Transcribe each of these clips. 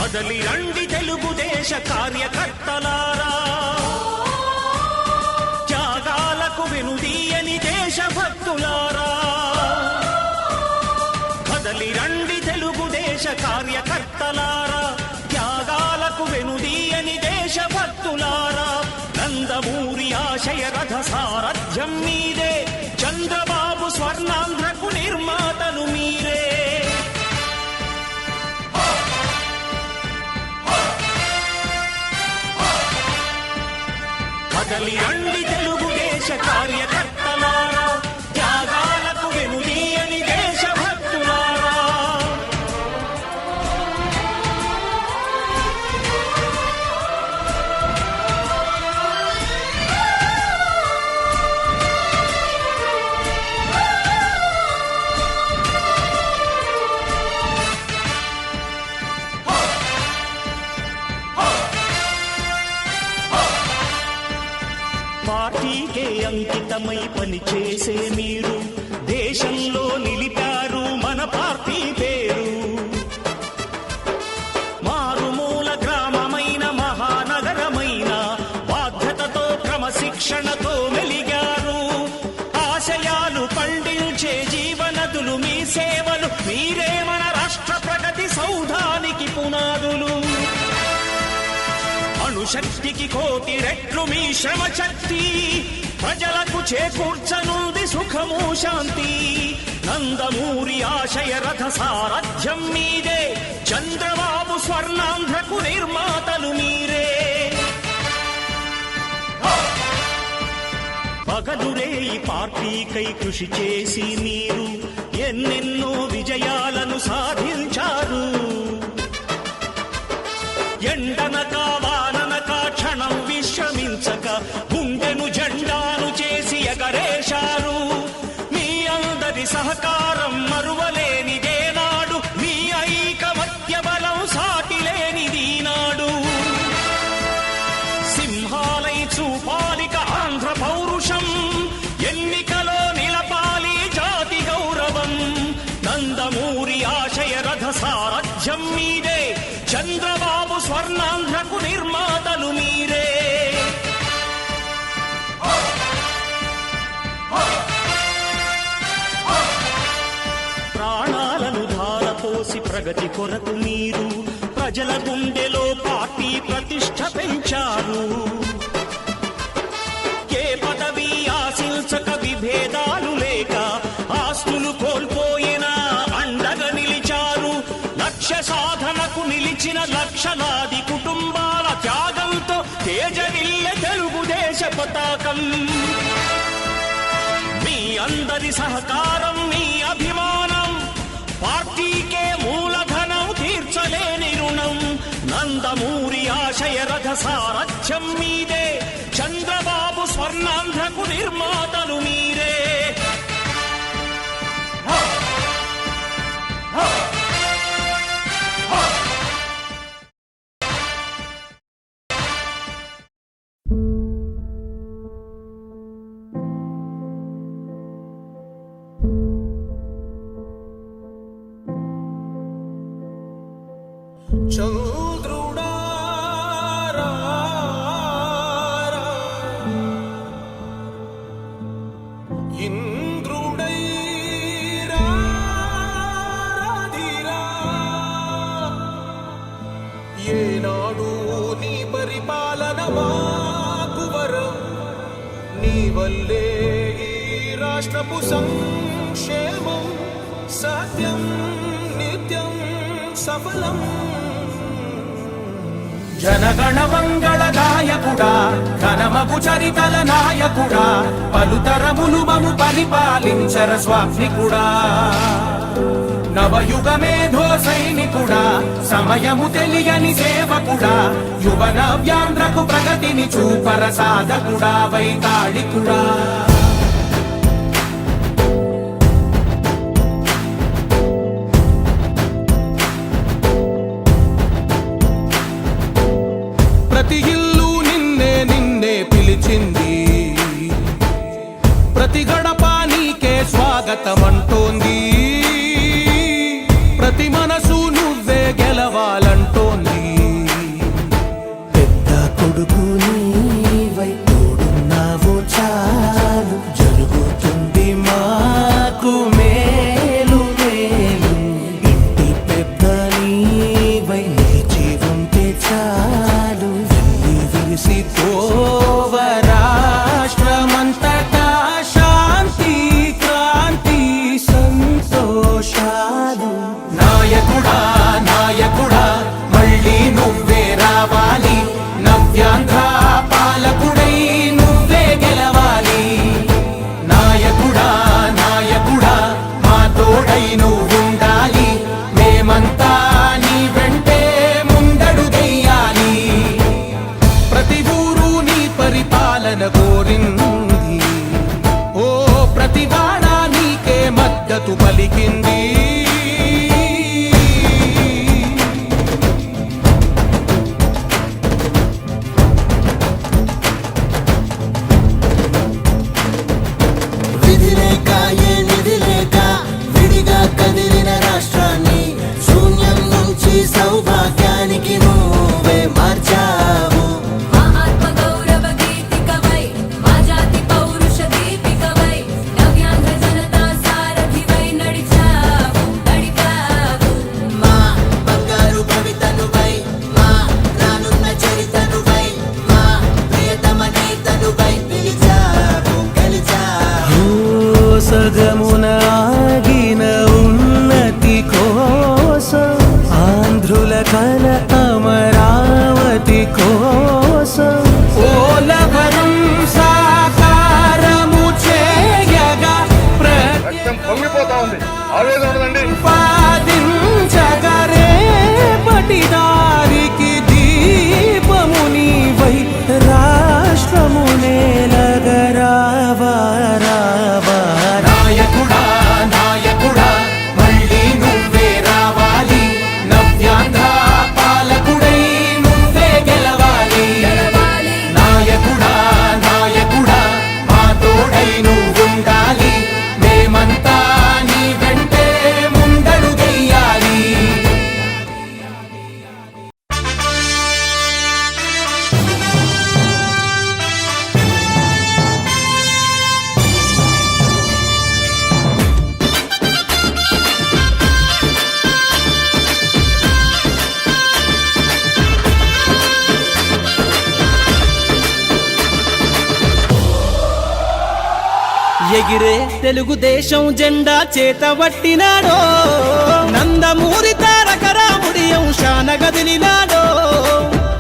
కదలి రండి తెలుగుదేశ కార్యకర్తలారా, త్యాగాలకు వెనుదీయని దేశభక్తులారా. కదలి రండి తెలుగుదేశ కార్యకర్తలారా, త్యాగాలకు వెనుదీయని దేశభక్తులారా. నందమూరి ఆశయ రథ సారథ్యం మీదే, చంద్రబాబు స్వర్ణాంధ్రకు నిర్మాతలు మీరే. కదలి రండి తెలుగుదేశ కార్యకర్తలారా, త్యాగాలకు వెనుదీయని దేశభక్తులారా. పార్టీకే అంకితమై పనిచేసే మీరు దేశంలో నిలిపారు మన పార్టీ పేరు. మారుమూల గ్రామమైన మహానగరమైన బాధ్యతతో క్రమశిక్షణతో మెలిగారు. ఆశయాలు పండించే జీవనదులు మీ సేవలు, మీరే మన రాష్ట్ర ప్రగతి సౌధానికి పునాదులు. అణుశక్తికి కోటి రెట్లు మీ శ్రమ శక్తి, ప్రజలకు చేకూర్చనుంది సుఖము శాంతి. నందమూరి ఆశయ రథ సారథ్యం మీదే, చంద్రబాబు స్వర్ణాంధ్రకు నిర్మాతలు మీరే. పగలురే ఈ పార్టీకై కృషి చేసి మీరు ఎన్నెన్నో విజయాలను సాధించారు. ఎండనక వాననక క్షణం విశ్రమించక గుండెను జెండాను చేసి ఎగరేశారు. మీ అందరి సహకారం మరువలేనిదేనాడు, మీ ఐకమత్య బలం సాటిలేనిదీనాడు. సింహాలై చూపాలిక ఆంధ్ర పౌరుషం, ఎన్నికలో నిలపాలి జాతి గౌరవం. నందమూరి ఆశయ రథ సారథ్యం మీదే, చంద్రబాబు స్వర్ణాంధ్రకు నిర్మాతలు మీరే. ప్రాణాలను ధారపోసి ప్రగతి కొరకు మీరు ప్రజల గుండెలో పార్టీ ప్రతిష్ఠ పెంచారు. ఏ పదవి ఆశించక విభేదాలు లేక ఆస్తులు కోల్పోయినా అండగా నిలిచారు. లక్ష్య సాధనకు నిలిచిన లక్షలాది కుటుంబాల త్యాగంతో తేజరిల్లె తెలుగుదేశ పతాకం. మీ అందరి సహకారం, మీ అభిమానం పార్టీకే మూలధనం, తీర్చలేని రుణం. నందమూరి ఆశయ రథ సారథ్యం మీదే, చంద్రబాబు స్వర్ణాంధ్రకు నిర్మాతలు మీరే. చంద్రుడా ఇంద్రుడై రాధిరా, ఏనాడు నీ పరిపాలన మాకు వరం. నీ వల్లే ఈ రాష్ట్రపు సంక్షేమం సత్యం నిత్యం సఫలం. జనగణ మంగళ నాయకుడా, ఘనమగు చరితల నాయకుడా, పలుతరములు మము పరిపాలించర స్వామికుడా. నవయుగ మేధో సైనికుడా, సమయము తెలియని సేవకుడా, యువన వ్యాంధ్రకు ప్రగతిని చూపర సాధకుడా, వైతాళికుడా. ప్రతి ఇల్లు నిన్నే నిన్నే పిలిచింది, ప్రతి గడప నీకే స్వాగతమంటోంది, ప్రతి మనసు నువ్వే గెలవాలంటోంది. ఈ సౌభాగ్యానికి నువ్వే మార్చావు. మా ఆత్మ గౌరవ గీతికవై, మా జాతి పౌరుష దీపికవై, నవ్యాంధ్ర జనతా సారథివై నడిచావు. మా బంగారు కవితనువై, మా రానున్న చరితనువై, మా ప్రియతమ నేతనువై పిలిచావు, గెలిచావు. సగమున ఆగిన ఉన్నతి కోసం, ఆంధ్రుల కల అమరావతి కోసం, పోలవరం సాకారము చేయగా రక్తం పొంగిపోతా ఉంది, ఆవేదన ఉండదండి. ప్రతిపాదించగరే పటిదారికి దీపము నీవై రాష్ట్రము నేలగరావా రావా. నాయకుడా నాయకుడా మళ్ళీ నువ్వే రావాలి, నవ్యాంధ్ర పాలకుడై నువ్వే గెలవాలి. నాయకుడా నాయకుడా మా తోడై నువ్వుండాలి, మేమంతా నీ వెంటే ముందడుగెయ్యాలి. ఎగిరే తెలుగుదేశం జెండా చేతబట్టినాడో, నందమూరి తారక రాముడి అంశాన గదిలినాడో,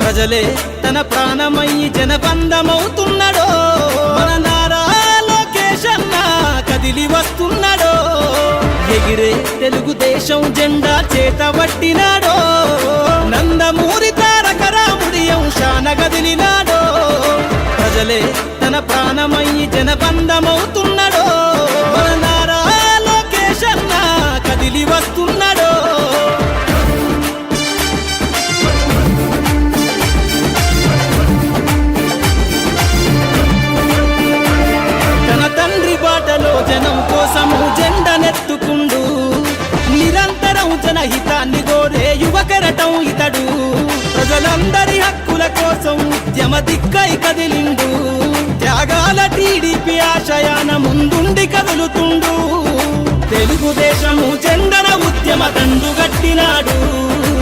ప్రజలే తన ప్రాణమయ్యి జనబంధమవుతున్నాడో, మన నారా లోకేష్ అన్న కదిలి వస్తున్నాడో. ఎగిరే తెలుగుదేశం జెండా చేతబట్టినాడో, నందమూరి తారక రాముడి అంశాన గదిలినాడో, ప్రజలే తన ప్రాణమయ్యి జనబంధమవుతున్నాడో, మన నారా లోకేష్ అన్న కదిలి వస్తున్నాడో. తన తండ్రి బాటలో జనం కోసము జెండనెత్తుకుండు, నిరంతరం జనహితాన్ని కోరే యువకరటం ఇతడు, ప్రజలందరి హక్కుల కోసం ఉద్యమ దిక్కై కదిలిండు, త్యాగాల టీడీపీ ఆశయాన ముందుండి కదులుతుండు, తెలుగుదేశము జెండన ఉద్యమ దండు గట్టినాడు,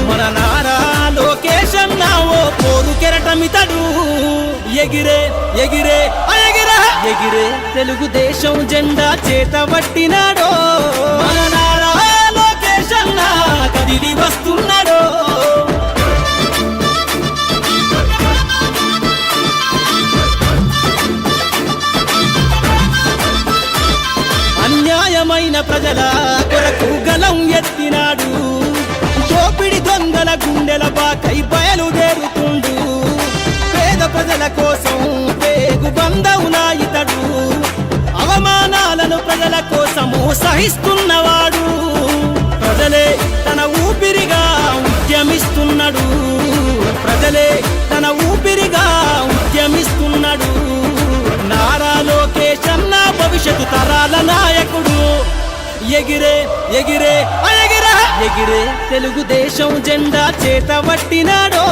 మన నారా లోకేష్ అన్న ఓ పోరు కెరటమితడు. ఎగిరే ఎగిరే ఎగిరే ఎగిరే తెలుగుదేశం జెండా చేతబట్టినాడో, మన నారా లోకేష్ అన్న కదిలి వస్తున్నాడో. అన్యాయమైన ప్రజల కొరకు గలం ఎత్తినాడు, దోపిడి దొంగల గుండెల బాకై బయలుదేరుతుండు, పేద ప్రజల కోసం పేగు బంధవునా ఇతడు, అవమానాలను ప్రజల కోసము సహిస్తున్నవాడు, ప్రజలే తన ఊపిరిగా ఉద్యమిస్తున్నాడు, ప్రజలే తన ఊపిరిగా ఉద్యమిస్తున్నాడు, నారా లోకేష్ అన్న భవిష్యత్తు తరాల నాయకుడు. ఎగిరే ఎగిరే ఎగిరే ఎగిరే తెలుగుదేశం జెండా చేతబట్టినాడో,